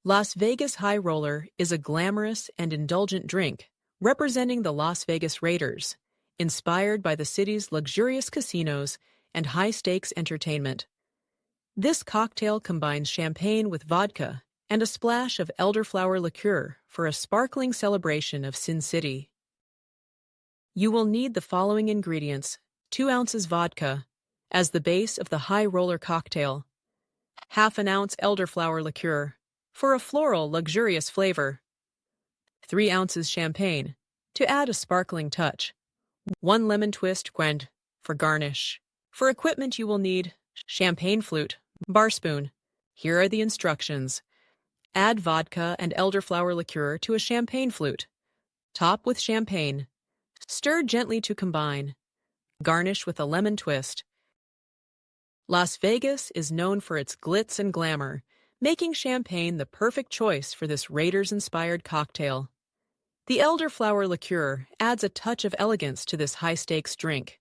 Las Vegas High Roller is a glamorous and indulgent drink representing the Las Vegas Raiders, inspired by the city's luxurious casinos and high-stakes entertainment. This cocktail combines champagne with vodka and a splash of elderflower liqueur for a sparkling celebration of Sin City. You will need the following ingredients: 2 ounces vodka as the base of the High Roller cocktail, ½ ounce elderflower liqueur for a floral, luxurious flavor, 3 ounces champagne to add a sparkling touch, 1 lemon twist grand for garnish. For equipment you will need champagne flute, bar spoon. Here are the instructions. Add vodka and elderflower liqueur to a champagne flute. Top with champagne. Stir gently to combine. Garnish with a lemon twist. Las Vegas is known for its glitz and glamour, making champagne the perfect choice for this Raiders-inspired cocktail. The elderflower liqueur adds a touch of elegance to this high-stakes drink.